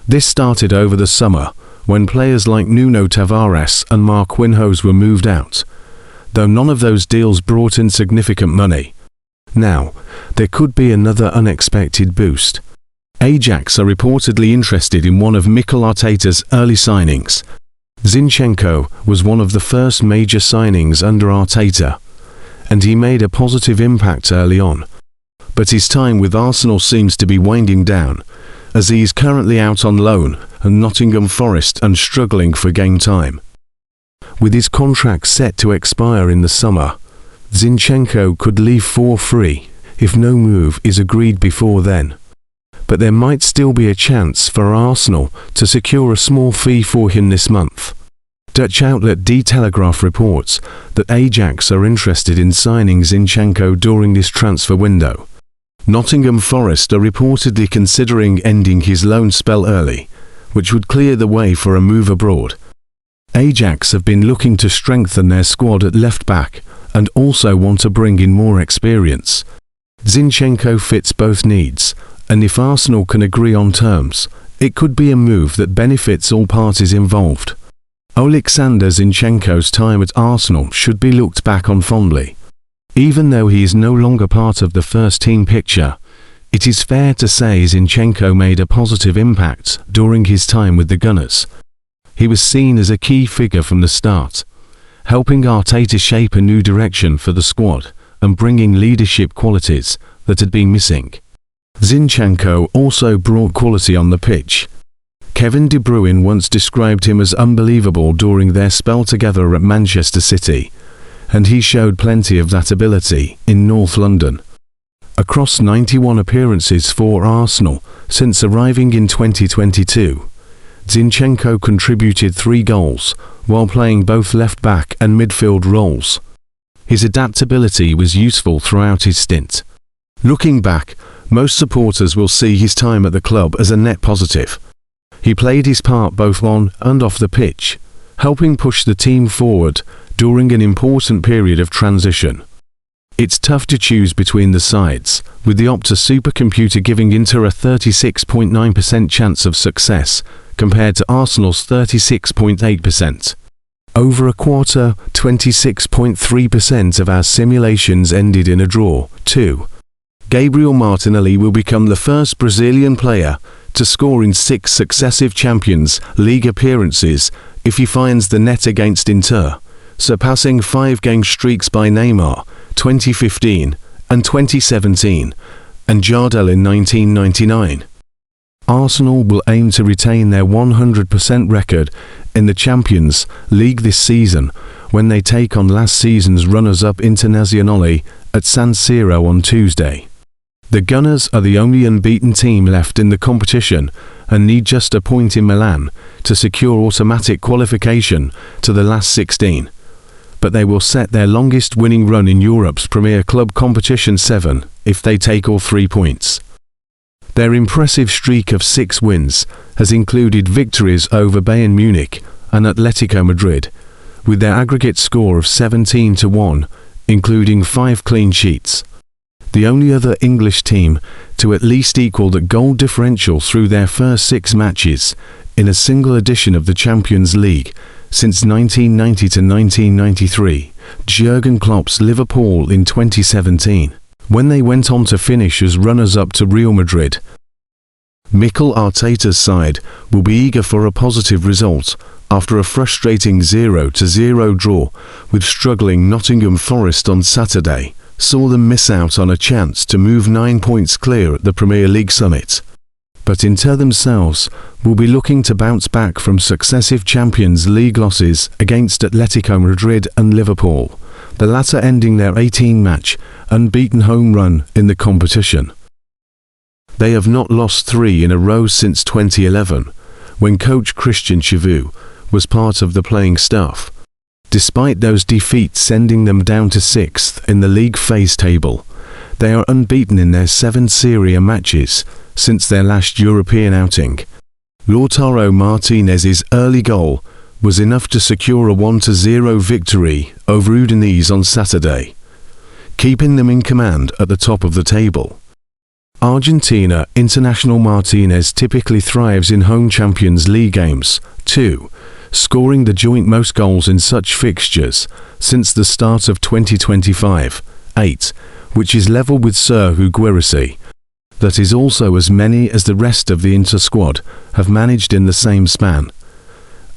This started over the summer, when players like Nuno Tavares and Marquinhos were moved out, though none of those deals brought in significant money. Now, there could be another unexpected boost. Ajax are reportedly interested in one of Mikel Arteta's early signings. Zinchenko was one of the first major signings under Arteta, and he made a positive impact early on. But his time with Arsenal seems to be winding down, as he is currently out on loan and Nottingham Forest and struggling for game time. With his contract set to expire in the summer, Zinchenko could leave for free if no move is agreed before then. But there might still be a chance for Arsenal to secure a small fee for him this month. Dutch outlet Die Telegraaf reports that Ajax are interested in signing Zinchenko during this transfer window. Nottingham Forest are reportedly considering ending his loan spell early, which would clear the way for a move abroad. Ajax have been looking to strengthen their squad at left-back and also want to bring in more experience. Zinchenko fits both needs, and if Arsenal can agree on terms, it could be a move that benefits all parties involved. Oleksandr Zinchenko's time at Arsenal should be looked back on fondly. Even though he is no longer part of the first-team picture, it is fair to say Zinchenko made a positive impact during his time with the Gunners. He was seen as a key figure from the start, helping Arteta shape a new direction for the squad and bringing leadership qualities that had been missing. Zinchenko also brought quality on the pitch. Kevin De Bruyne once described him as unbelievable during their spell together at Manchester City, and he showed plenty of that ability in North London. Across 91 appearances for Arsenal since arriving in 2022, Zinchenko contributed 3 goals while playing both left-back and midfield roles. His adaptability was useful throughout his stint. Looking back, most supporters will see his time at the club as a net positive. He played his part both on and off the pitch, helping push the team forward during an important period of transition. It's tough to choose between the sides, with the Opta supercomputer giving Inter a 36.9% chance of success, compared to Arsenal's 36.8%. Over a quarter, 26.3% of our simulations ended in a draw, too. Gabriel Martinelli will become the first Brazilian player to score in 6 successive Champions League appearances if he finds the net against Inter, surpassing 5-game streaks by Neymar, 2015 and 2017, and Jardel in 1999. Arsenal will aim to retain their 100% record in the Champions League this season when they take on last season's runners-up Internazionale at San Siro on Tuesday. The Gunners are the only unbeaten team left in the competition and need just a point in Milan to secure automatic qualification to the last 16. But they will set their longest winning run in Europe's Premier Club Competition 7 if they take all 3 points. Their impressive streak of 6 wins has included victories over Bayern Munich and Atletico Madrid, with their aggregate score of 17-1, including 5 clean sheets. The only other English team to at least equal the goal differential through their first 6 matches in a single edition of the Champions League since 1990 to 1993, Jurgen Klopp's Liverpool in 2017, when they went on to finish as runners-up to Real Madrid. Mikel Arteta's side will be eager for a positive result after a frustrating 0-0 draw with struggling Nottingham Forest on Saturday saw them miss out on a chance to move 9 points clear at the Premier League summit. But Inter themselves will be looking to bounce back from successive Champions League losses against Atletico Madrid and Liverpool, the latter ending their 18-match unbeaten home run in the competition. They have not lost 3 in a row since 2011, when coach Christian Chivu was part of the playing staff. Despite those defeats sending them down to 6th in the league phase table, they are unbeaten in their 7 Serie A matches since their last European outing. Lautaro Martinez's early goal was enough to secure a 1-0 victory over Udinese on Saturday, keeping them in command at the top of the table. Argentina international Martinez typically thrives in home Champions League games, too, scoring the joint most goals in such fixtures since the start of 2025, 8, which is level with Serhou Guirassy. That is also as many as the rest of the Inter squad have managed in the same span.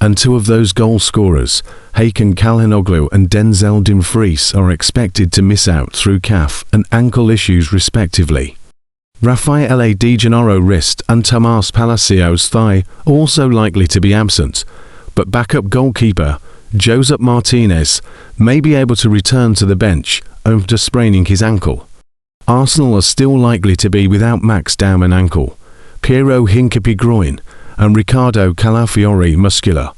And two of those goal scorers, Hakan Çalhanoğlu and Denzel Dumfries, are expected to miss out through calf and ankle issues respectively. Rafael Di Gennaro wrist and Tomás Palacios thigh also likely to be absent, but backup goalkeeper Josep Martinez may be able to return to the bench after spraining his ankle. Arsenal are still likely to be without Max Daumann ankle, Piero Hincapié groin, and Riccardo Calafiori muscular.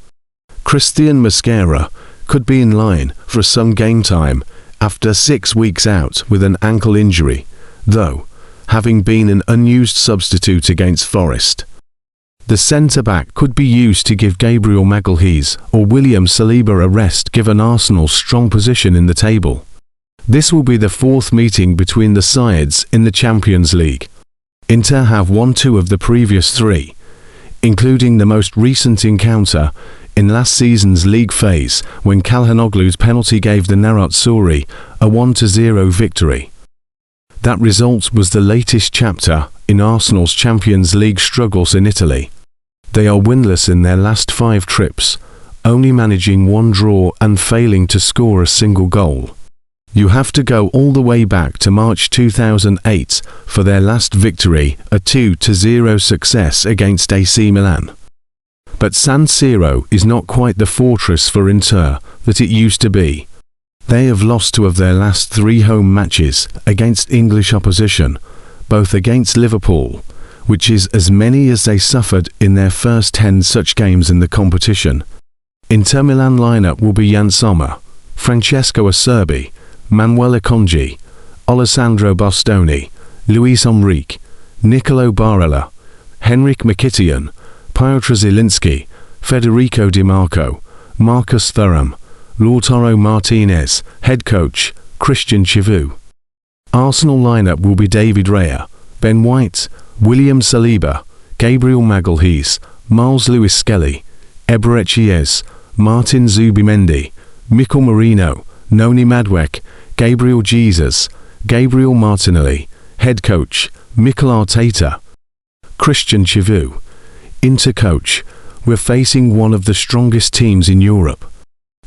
Christian Mosquera could be in line for some game time after 6 weeks out with an ankle injury, though having been an unused substitute against Forest. The centre-back could be used to give Gabriel Magalhaes or William Saliba a rest given Arsenal's strong position in the table. This will be the fourth meeting between the sides in the Champions League. Inter have won 2 of the previous 3, including the most recent encounter in last season's league phase when Çalhanoğlu's penalty gave the Nerazzurri a 1-0 victory. That result was the latest chapter in Arsenal's Champions League struggles in Italy. They are winless in their last 5 trips, only managing 1 draw and failing to score a single goal. You have to go all the way back to March 2008 for their last victory, a 2-0 success against AC Milan. But San Siro is not quite the fortress for Inter that it used to be. They have lost 2 of their last 3 home matches against English opposition, both against Liverpool, which is as many as they suffered in their first 10 such games in the competition. Inter Milan lineup will be Yann Sommer, Francesco Acerbi, Manuel Akanji, Alessandro Bastoni, Luis Enrique, Nicolo Barella, Henrik Mkhitaryan, Piotr Zielinski, Federico Di Marco, Marcus Thuram, Lautaro Martinez, head coach, Christian Chivu. Arsenal lineup will be David Raya, Ben White, William Saliba, Gabriel Magalhaes, Miles Lewis Skelly, Eberechiez, Martin Zubimendi, Mikel Merino, Noni Madueke, Gabriel Jesus, Gabriel Martinelli, head coach, Mikel Arteta. Christian Chivu, Inter coach, we're facing one of the strongest teams in Europe.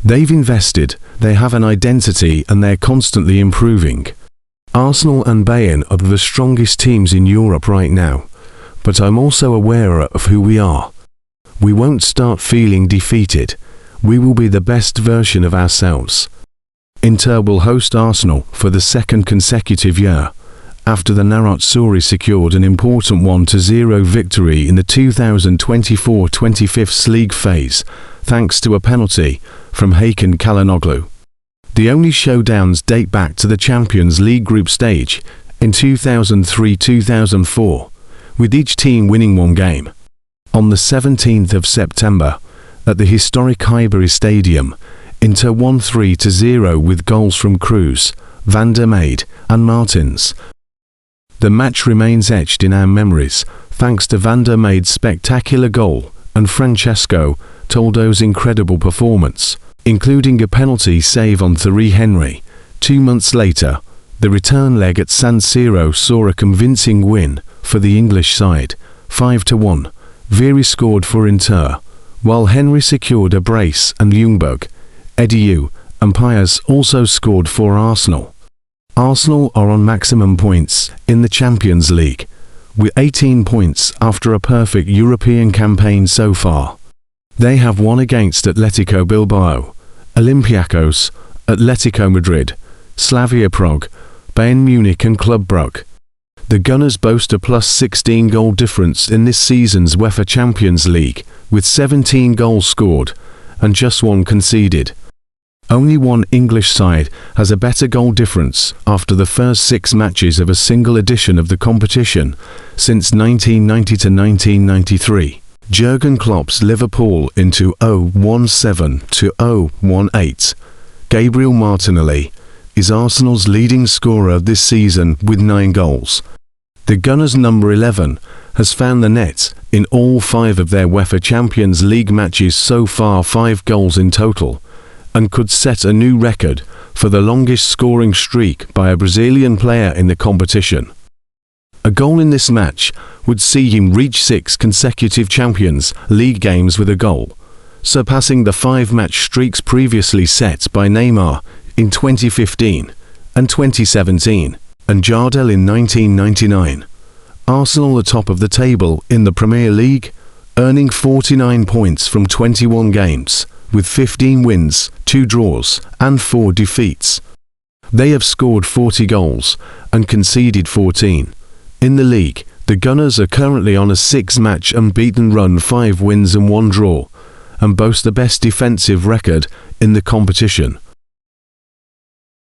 They've invested, they have an identity and they're constantly improving. Arsenal and Bayern are the strongest teams in Europe right now, but I'm also aware of who we are. We won't start feeling defeated. We will be the best version of ourselves. Inter will host Arsenal for the 2nd consecutive year, after the Nerazzurri secured an important 1-0 victory in the 2024-25 league phase, thanks to a penalty from Hakan Çalhanoğlu. The only showdowns date back to the Champions League group stage in 2003-2004, with each team winning 1 game. On the 17th of September, at the historic Highbury Stadium, Inter won 3-0 with goals from Cruz, Van der Meijde and Martins. The match remains etched in our memories thanks to Van der Meijde's spectacular goal and Francesco Toldo's incredible performance, including a penalty save on Thierry Henry. 2 months later, the return leg at San Siro saw a convincing win for the English side, 5-1. Vieri scored for Inter, while Henry secured a brace and Ljungberg, Ediu and Piers also scored for Arsenal. Arsenal are on maximum points in the Champions League, with 18 points after a perfect European campaign so far. They have won against Atletico Bilbao, Olympiacos, Atletico Madrid, Slavia Prague, Bayern Munich and Club Brugge. The Gunners boast a +16 goal difference in this season's UEFA Champions League, with 17 goals scored and just 1 conceded. Only one English side has a better goal difference after the first 6 matches of a single edition of the competition since 1990-1993. Jurgen Klopp's Liverpool into 0-17-0-18. Gabriel Martinelli is Arsenal's leading scorer this season with 9 goals. The Gunners' number 11 has found the net in all 5 of their UEFA Champions League matches so far, 5 goals in total, and could set a new record for the longest scoring streak by a Brazilian player in the competition. A goal in this match would see him reach 6 consecutive Champions League games with a goal, surpassing the 5-match streaks previously set by Neymar in 2015 and 2017, and Jardel in 1999. Arsenal are top of the table in the Premier League, earning 49 points from 21 games, with 15 wins, 2 draws, and 4 defeats. They have scored 40 goals and conceded 14. In the league, the Gunners are currently on a 6-match unbeaten run, 5 wins and 1 draw, and boast the best defensive record in the competition.